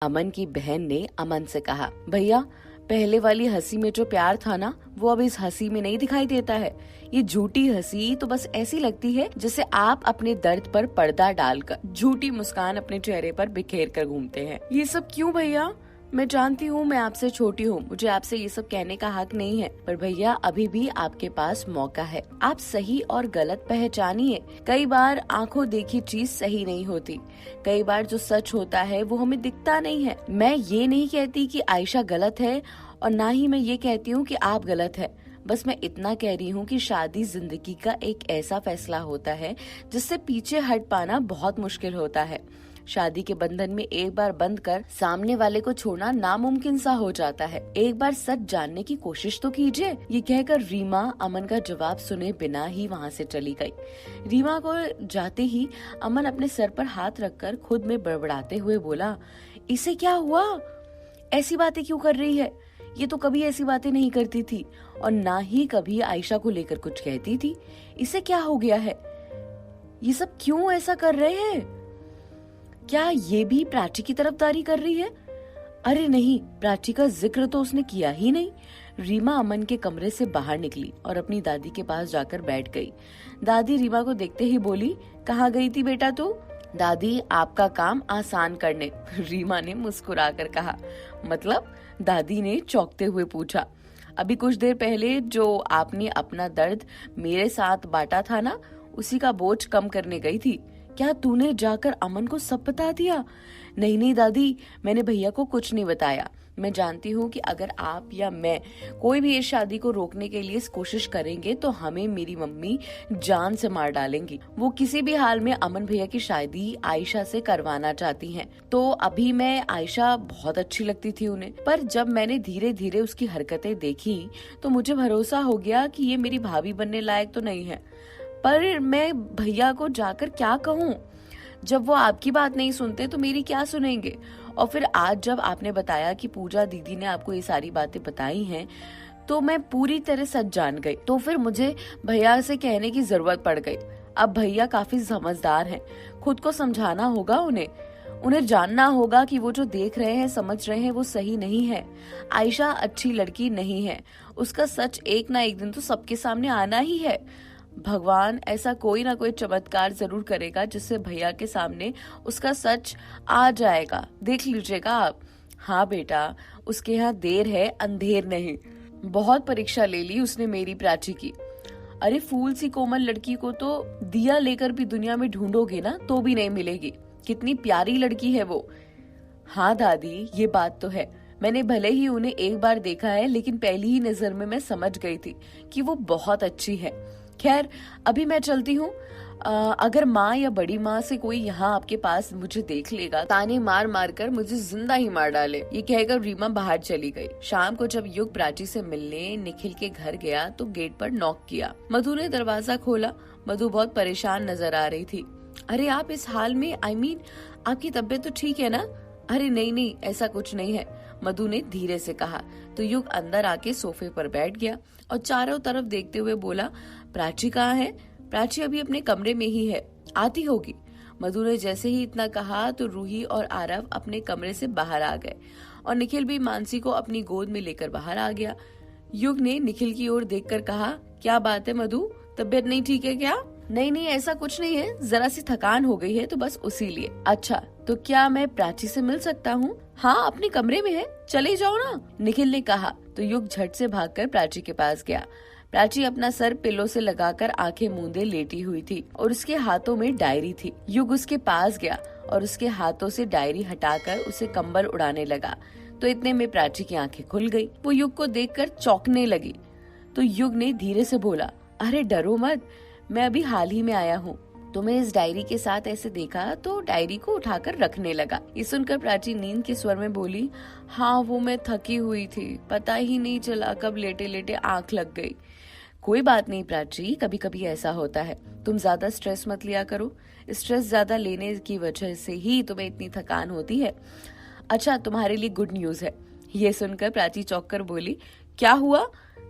अमन की बहन ने अमन से कहा, भैया पहले वाली हंसी में जो प्यार था ना, वो अब इस हंसी में नहीं दिखाई देता है। ये झूठी हंसी तो बस ऐसी लगती है जैसे आप अपने दर्द पर पर्दा डालकर झूठी मुस्कान अपने चेहरे पर बिखेर कर घूमते हैं। ये सब क्यों भैया? मैं जानती हूँ मैं आपसे छोटी हूँ, मुझे आपसे ये सब कहने का हक नहीं है, पर भैया अभी भी आपके पास मौका है। आप सही और गलत पहचानिए। कई बार आंखों देखी चीज सही नहीं होती, कई बार जो सच होता है वो हमें दिखता नहीं है। मैं ये नहीं कहती कि आयशा गलत है और ना ही मैं ये कहती हूँ कि आप गलत है। बस मैं इतना कह रही हूँ कि शादी जिंदगी का एक ऐसा फैसला होता है जिससे पीछे हट पाना बहुत मुश्किल होता है। शादी के बंधन में एक बार बंध कर सामने वाले को छोड़ना नामुमकिन सा हो जाता है। एक बार सच जानने की कोशिश तो कीजिए। ये कहकर रीमा अमन का जवाब सुने बिना ही वहाँ से चली गई। रीमा को जाते ही अमन अपने सर पर हाथ रखकर खुद में बड़बड़ाते हुए बोला, इसे क्या हुआ? ऐसी बातें क्यों कर रही है? ये तो कभी ऐसी बातें नहीं करती थी और ना ही कभी आयशा को लेकर कुछ कहती थी। इसे क्या हो गया है? ये सब क्यों ऐसा कर रहे हैं? क्या ये भी प्राची की तरफदारी कर रही है? अरे नहीं, प्राची का जिक्र तो उसने किया ही नहीं। रीमा अमन के कमरे से बाहर निकली और अपनी दादी के पास जाकर बैठ गई। दादी रीमा को देखते ही बोली, कहाँ गई थी बेटा तू? दादी, आपका काम आसान करने, रीमा ने मुस्कुराकर कहा। मतलब? दादी ने चौंकते हुए पूछा। अभी कुछ देर पहले जो आपने अपना दर्द मेरे साथ बांटा था ना, उसी का बोझ कम करने गई थी। क्या तूने जाकर अमन को सब बता दिया? नहीं नहीं दादी, मैंने भैया को कुछ नहीं बताया। मैं जानती हूँ कि अगर आप या मैं कोई भी इस शादी को रोकने के लिए कोशिश करेंगे तो हमें मेरी मम्मी जान से मार डालेंगी। वो किसी भी हाल में अमन भैया की शादी आयशा से करवाना चाहती हैं। तो अभी मैं आयशा बहुत अच्छी लगती थी उन्हें, पर जब मैंने धीरे धीरे उसकी हरकतें देखी तो मुझे भरोसा हो गया कि ये मेरी भाभी बनने लायक तो नहीं है। पर मैं भैया को जाकर क्या कहूँ? जब वो आपकी बात नहीं सुनते तो मेरी क्या सुनेंगे? और फिर आज जब आपने बताया कि पूजा दीदी ने आपको ये सारी बातें बताई हैं, तो मैं पूरी तरह सच जान गई। तो फिर मुझे भैया से कहने की जरूरत पड़ गई। अब भैया काफी समझदार हैं, खुद को समझाना होगा उन्हें जानना होगा कि वो जो देख रहे हैं, समझ रहे हैं, वो सही नहीं है। आयशा अच्छी लड़की नहीं है, उसका सच एक ना एक दिन तो सबके सामने आना ही है। भगवान ऐसा कोई ना कोई चमत्कार जरूर करेगा जिससे भैया के सामने उसका सच आ जाएगा। देख लीजिएगा आप। हाँ बेटा, उसके यहाँ देर है अंधेर नहीं। बहुत परीक्षा ले ली उसने मेरी प्राची की। अरे फूल सी कोमल लड़की को तो दिया लेकर भी दुनिया में ढूंढोगे ना तो भी नहीं मिलेगी। कितनी प्यारी लड़की है वो। हाँ दादी, ये बात तो है। मैंने भले ही उन्हें एक बार देखा है, लेकिन पहली ही नजर में मैं समझ गई थी कि वो बहुत अच्छी है। खैर, अभी मैं चलती हूँ। अगर माँ या बड़ी माँ से कोई यहाँ आपके पास मुझे देख लेगा, ताने मार मार कर मुझे जिंदा ही मार डाले। ये कहकर रीमा बाहर चली गई। शाम को जब युग प्राची से मिलने निखिल के घर गया तो गेट पर नॉक किया। मधु ने दरवाजा खोला। मधु बहुत परेशान नजर आ रही थी। अरे आप इस हाल में, आपकी तबीयत तो ठीक है ना? अरे नहीं नहीं, ऐसा कुछ नहीं है, मधु ने धीरे से कहा। तो युग अंदर आके सोफे पर बैठ गया और चारों तरफ देखते हुए बोला, प्राची कहाँ है? प्राची अभी अपने कमरे में ही है, आती होगी। मधु ने जैसे ही इतना कहा तो रूही और आरव अपने कमरे से बाहर आ गए और निखिल भी मानसी को अपनी गोद में लेकर बाहर आ गया। युग ने निखिल की ओर देखकर कहा, क्या बात है मधु, तबीयत नहीं ठीक है क्या? नहीं नहीं, ऐसा कुछ नहीं है, जरा सी थकान हो गई है तो बस उसी लिए। अच्छा, तो क्या मैं प्राची से मिल सकता हूँ? हाँ, अपने कमरे में है, चले जाओ ना, निखिल ने कहा। तो युग झट से भागकर प्राची के पास गया। प्राची अपना सर पिलो से लगाकर आंखें मूंदे लेटी हुई थी और उसके हाथों में डायरी थी। युग उसके पास गया और उसके हाथों से डायरी हटाकर उसे कंबल उड़ाने लगा। तो इतने में प्राची की आंखें खुल गई। वो युग को देखकर चौंकने लगी। तो युग ने धीरे से बोला, अरे डरो मत, मैं अभी हाल ही में आया हूँ। तुम्हें इस डायरी के साथ ऐसे देखा तो डायरी को उठाकर रखने लगा। ये सुनकर प्राची नींद के स्वर में बोली, हाँ वो मैं थकी हुई थी, पता ही नहीं चला कब लेटे लेटे आंख लग गई। कोई बात नहीं प्राची, कभी कभी ऐसा होता है, तुम ज्यादा स्ट्रेस मत लिया करो। स्ट्रेस ज्यादा लेने की वजह से ही तुम्हें इतनी थकान होती है। अच्छा, तुम्हारे लिए गुड न्यूज है। ये सुनकर प्राची चौंक कर बोली, क्या हुआ?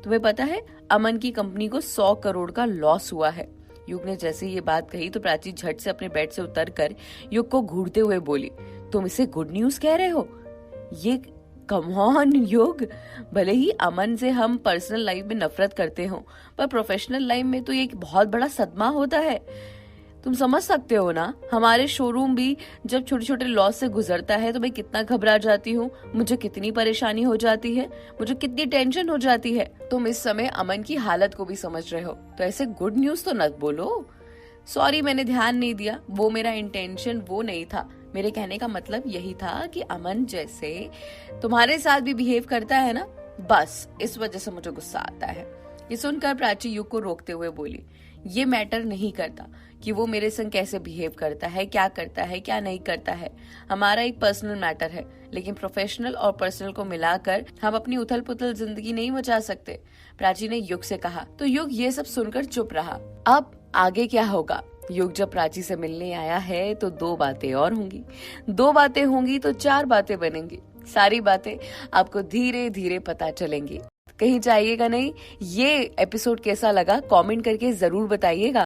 तुम्हें पता है अमन की कंपनी को 100 करोड़ का लॉस हुआ है। युग ने जैसे ही ये बात कही तो प्राची झट से अपने बेड से उतरकर युग को घूरते हुए बोली, तुम इसे गुड न्यूज कह रहे हो? ये कम ऑन युग, भले ही अमन से हम पर्सनल लाइफ में नफरत करते हो, पर प्रोफेशनल लाइफ में तो ये एक बहुत बड़ा सदमा होता है। तुम समझ सकते हो ना, हमारे शोरूम भी जब छोटे छोटे लॉस से गुजरता है तो मैं कितना घबरा जाती हूँ, मुझे कितनी परेशानी हो जाती है, मुझे कितनी टेंशन हो जाती है। तुम इस समय अमन की हालत को भी समझ रहे हो, तो ऐसे गुड न्यूज तो मत बोलो। सॉरी, मैंने ध्यान नहीं दिया, वो मेरा इंटेंशन वो नहीं था। मेरे कहने का मतलब यही था कि अमन जैसे तुम्हारे साथ भी बिहेव करता है ना, बस इस वजह से मुझे गुस्सा आता है। ये सुनकर प्राची युग को रोकते हुए बोली, ये मैटर नहीं करता कि वो मेरे संग कैसे बिहेव करता है, क्या नहीं करता है। हमारा एक पर्सनल मैटर है, लेकिन प्रोफेशनल और पर्सनल को मिलाकर हम अपनी उथल पुथल जिंदगी नहीं बचा सकते, प्राची ने युग से कहा। तो युग ये सब सुनकर चुप रहा। अब आगे क्या होगा? युग जब प्राची से मिलने आया है तो 2 बातें और होंगी, 2 बातें होंगी तो 4 बातें बनेंगी। सारी बातें आपको धीरे धीरे पता चलेंगी, कहीं जाइएगा नहीं। ये एपिसोड कैसा लगा कमेंट करके जरूर बताइएगा।